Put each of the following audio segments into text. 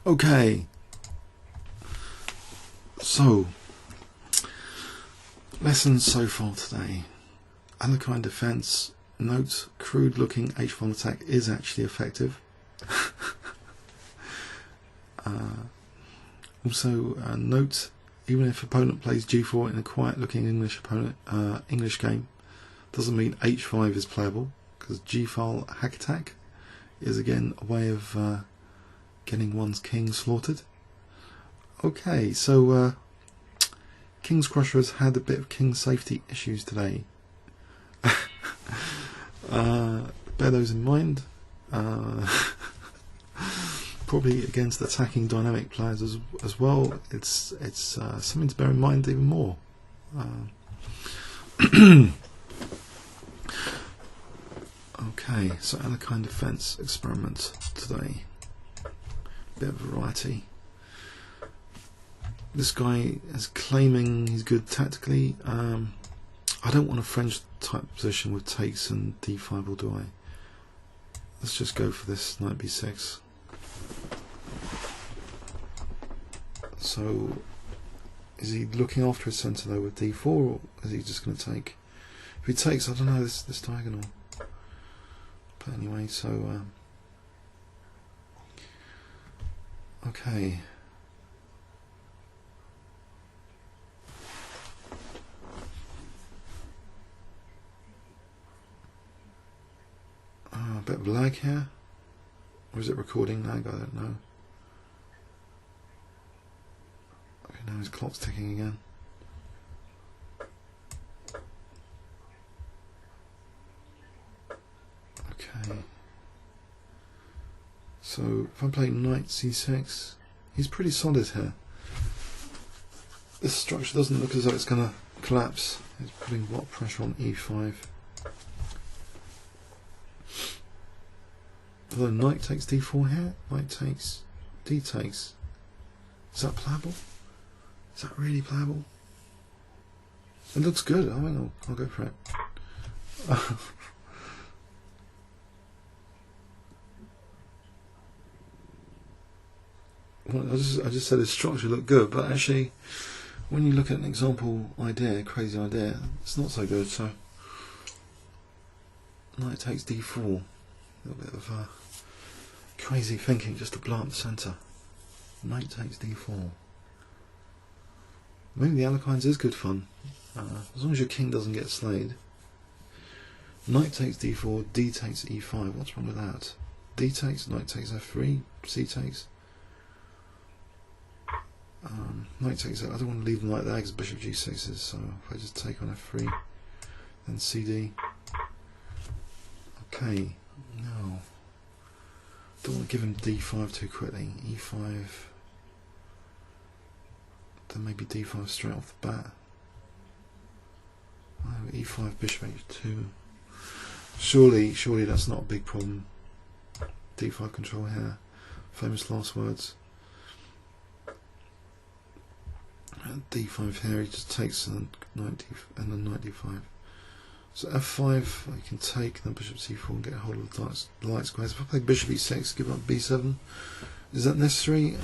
Okay, so lessons so far today. Alekhine defense. Note, crude looking h1 attack is actually effective. Also note, even if opponent plays g4 in a quiet looking English game, doesn't mean h5 is playable, because g-file hack attack is again a way of getting one's king slaughtered. Okay, so KingsCrusher has had a bit of king safety issues today. Bear those in mind. Probably against attacking dynamic players as well. It's something to bear in mind even more. Okay, so Alekhine defense experiment today. Bit of variety. This guy is claiming he's good tactically. I don't want a French type position with takes and d5, or do I? Let's just go for this knight b6. So, is he looking after his centre though with d4, or is he just going to take? If he takes, I don't know, this diagonal. But anyway, so okay. A bit of lag here, or is it recording lag? I don't know. Okay, now his clock's ticking again. Okay. So if I'm playing knight c6, he's pretty solid here. This structure doesn't look as though it's going to collapse. He's putting a lot of pressure on e5. Although knight takes d4 here, knight takes, d takes. Is that playable? Is that really playable? It looks good. I mean, I'll go for it. Well, I just said his structure looked good, but actually, when you look at an example idea, crazy idea, it's not so good. So knight takes d4. A little bit of crazy thinking just to blow up the centre. Knight takes d4. Maybe the Alekhines is good fun, as long as your king doesn't get slayed. Knight takes d4, d takes e5. What's wrong with that? D takes, knight takes f3, c takes. Knight takes. I don't want to leave them like that because bishop g6 is. So if I just take on f3, then cd. Okay, no. Don't want to give him d5 too quickly. e5. Then maybe d5 straight off the bat. Oh, e5 bishop h2. Surely that's not a big problem. d5 control here. Famous last words. And d5 here, he just takes and then knight d5. So f5, I can take, then bishop c4 and get a hold of the light squares. If I play bishop e6, give up b7, is that necessary?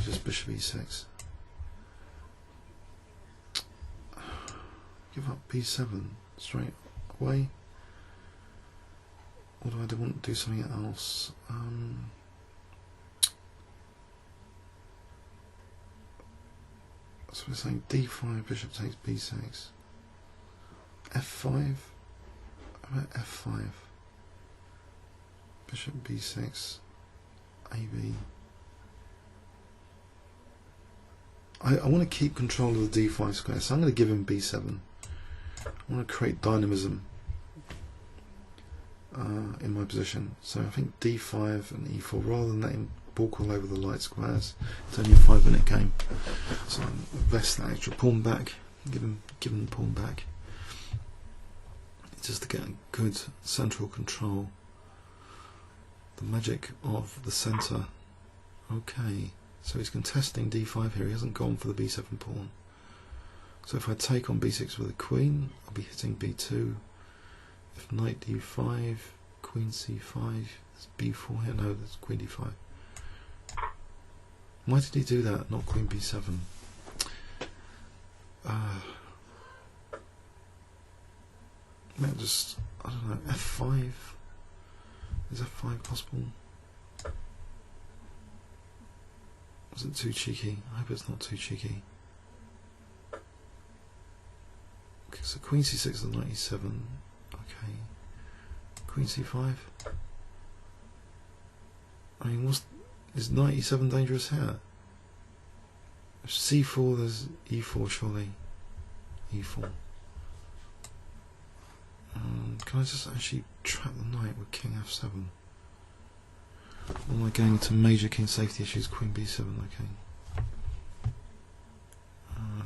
Just bishop e6. Give up b7 straight away. Or do I want to do something else? So we're saying d5, bishop takes b6. f5. How about f5? Bishop b6. ab. I want to keep control of the d5 square, so I'm going to give him b7. I want to create dynamism in my position. So I think d5 and e4, rather than letting balk all over the light squares. It's only a 5-minute game, so I invest that extra pawn back, give him the pawn back, just to get good central control. The magic of the centre. Okay, so he's contesting d5 here. He hasn't gone for the b7 pawn. So if I take on b6 with a queen, I'll be hitting b2. If knight d5, queen c5, It's b4 here. No, that's queen d5. Why did he do that? Not queen b7. Maybe just, I don't know, f5. Is f5 possible? Was it too cheeky? I hope it's not too cheeky. Okay, so queen c6 is 97. Okay. Queen c5. I mean, is 97 dangerous here? If c4, there's e4 surely. e4. Can I just actually trap the knight with king f7? Or am I going to major king safety issues? Queen b7, okay.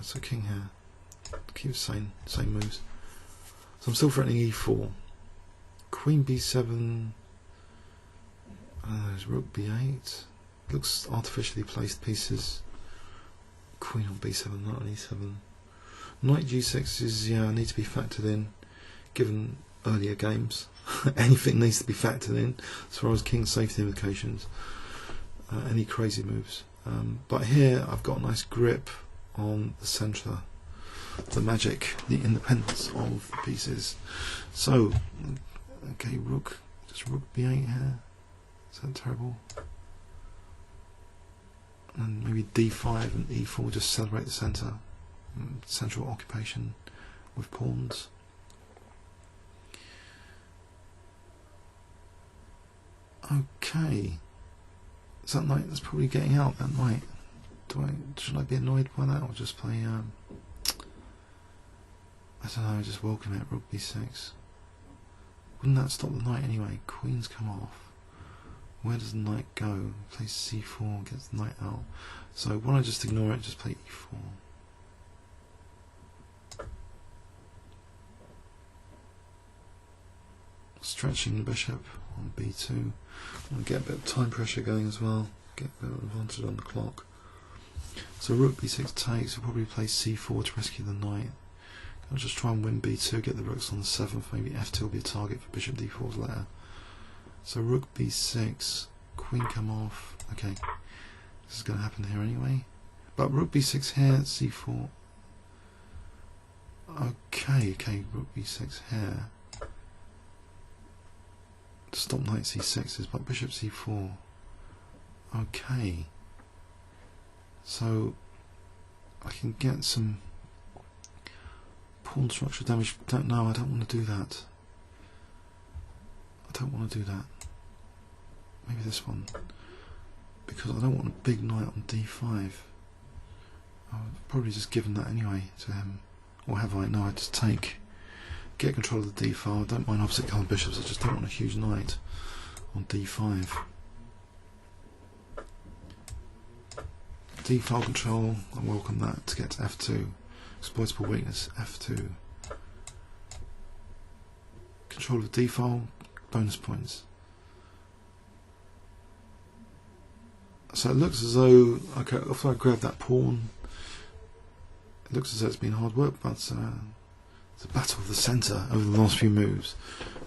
So king here. Keep the same moves. So I'm still threatening e4. Queen b7. There's rook b8. Looks artificially placed pieces. Queen on b7, not on e7. Knight g6 is, yeah, need to be factored in, given earlier games. Anything needs to be factored in as far as king safety implications. Any crazy moves. But here I've got a nice grip on the centre, the magic, the independence of the pieces. So, okay, rook, just rook b8 here. Is that terrible? And maybe d5 and e4 just celebrate the centre, central occupation with pawns. Okay, so that knight that's probably getting out. That knight. Should I be annoyed by that, or just play? I don't know. Just welcome it. Rook b6. Wouldn't that stop the knight anyway? Queen's come off. Where does the knight go? Plays c4, gets the knight out. So why don't I just ignore it? Just play e4. Stretching the bishop on b2. I'll get a bit of time pressure going as well. Get a bit of advantage on the clock. So rook b6 takes. We'll probably play c4 to rescue the knight. I'll just try and win b2, get the rooks on the 7th. Maybe f2 will be a target for bishop d4's later. So rook b6, queen come off. Okay, this is going to happen here anyway. But rook b6 here, c4. Okay, rook b6 here. To stop knight c6s, but bishop c4. Okay. So I can get some pawn structure damage. No, I don't want to do that. I don't want to do that. Maybe this one. Because I don't want a big knight on d5. I've probably just given that anyway to him. Or have I? No, I just take. Get control of the d file. I don't mind opposite coloured bishops, I just don't want a huge knight on d5. D file control, I welcome that to get to f2. Exploitable weakness, f2. Control of d file, bonus points. So it looks as though, okay, after I grab that pawn, it looks as though it's been hard work, but it's a battle of the centre over the last few moves.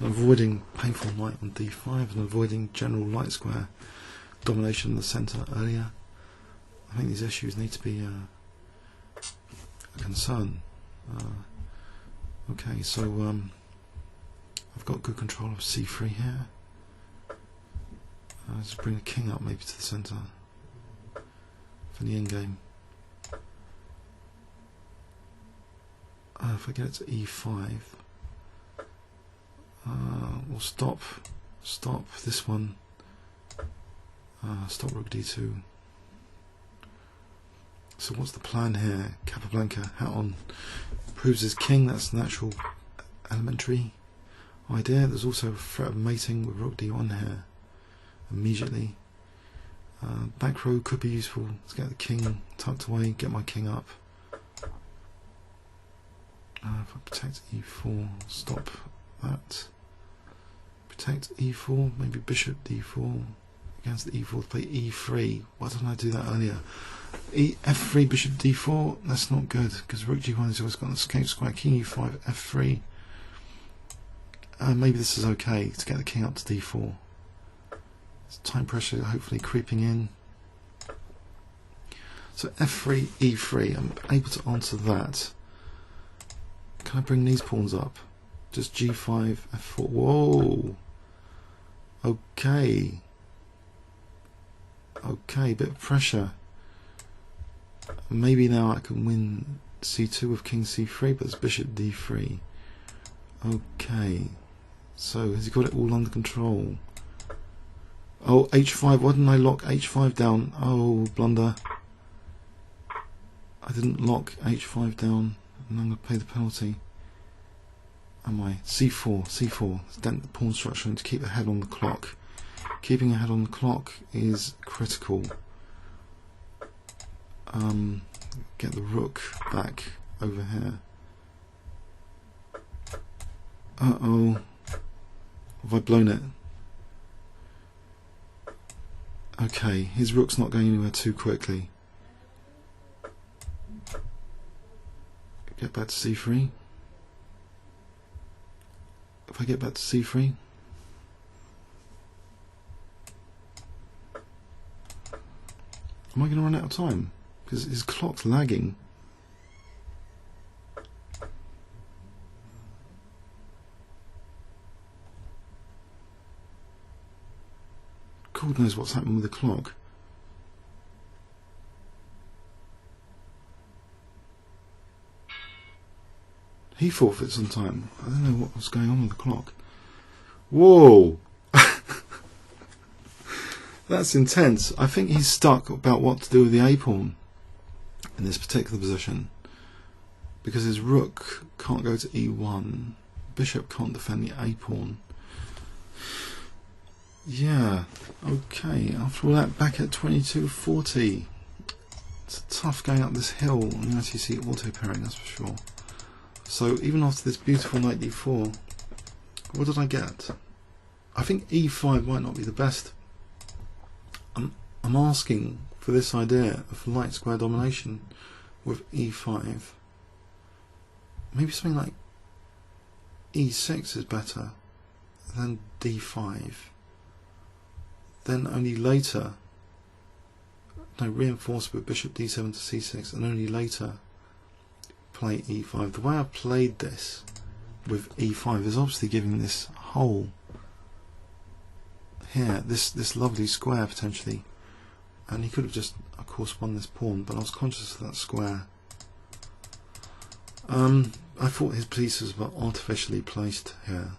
And avoiding painful knight on d5 and avoiding general light square domination in the centre earlier. I think these issues need to be a concern. Okay, so I've got good control of c3 here. Just bring the king up maybe to the centre for the endgame. If I get it to e5, we'll stop this one, stop rook d2. So what's the plan here? Capablanca, hat on, proves his king. That's natural, elementary idea. There's also a threat of mating with rook d1 here immediately. Back row could be useful. Let's get the king tucked away, get my king up. If I protect e4, stop that. Protect e4, maybe bishop d4 against the e4 to play e3. Why didn't I do that earlier? F3, bishop d4, that's not good because rook g1 has always got an escape square. King e5, f3. Maybe this is okay to get the king up to d4. Time pressure hopefully creeping in. So F3, E3, I'm able to answer that. Can I bring these pawns up? Just G5, F4, whoa! Okay. Okay, bit of pressure. Maybe now I can win C2 with King C3, but it's Bishop D3. Okay. So, has he got it all under control? Oh, H5, why didn't I lock H5 down? Oh, blunder. I didn't lock H5 down, and I'm going to pay the penalty. Am I? C4, C4. Dent the pawn structure and to keep ahead on the clock. Keeping ahead on the clock is critical. Get the rook back over here. Uh-oh. Have I blown it? Okay, his rook's not going anywhere too quickly. Get back to C3. If I get back to C3, am I going to run out of time? Because his clock's lagging. God knows what's happening with the clock. He forfeits on time. I don't know what was going on with the clock. Whoa! That's intense. I think he's stuck about what to do with the A pawn in this particular position, because his rook can't go to E1, bishop can't defend the A pawn. Yeah, okay, after all that, back at 2240. It's tough going up this hill on the ICC auto pairing, that's for sure. So even after this beautiful knight d4, what did I get? I think e5 might not be the best. I'm asking for this idea of light square domination with e5. Maybe something like e6 is better than d5. Then only later, reinforce with bishop d7 to c6, and only later play e5. The way I've played this with e5 is obviously giving this hole here, this lovely square potentially, and he could have just, of course, won this pawn, but I was conscious of that square. I thought his pieces were artificially placed here,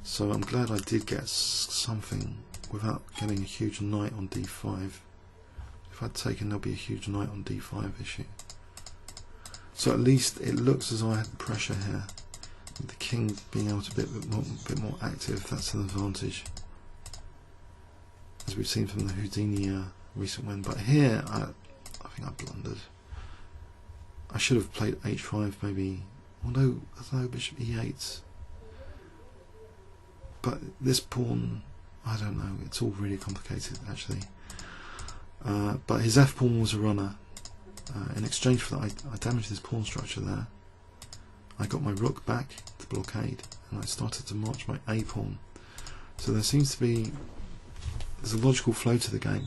so I'm glad I did get something without getting a huge knight on d5. If I'd taken, there'll be a huge knight on d5 issue. So at least it looks as though I had pressure here. With the king being able to be a bit more active, that's an advantage, as we've seen from the Houdini recent win. But here, I think I blundered. I should have played h5 maybe, although bishop e8. But this pawn, I don't know, it's all really complicated actually. But his f pawn was a runner. In exchange for that, I damaged his pawn structure there. I got my rook back to blockade, and I started to march my a pawn. So there seems to be, there's a logical flow to the game.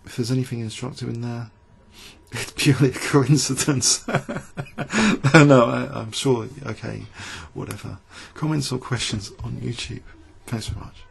If there's anything instructive in there, it's purely a coincidence. No, I'm sure. Okay, whatever. Comments or questions on YouTube. Thanks very much.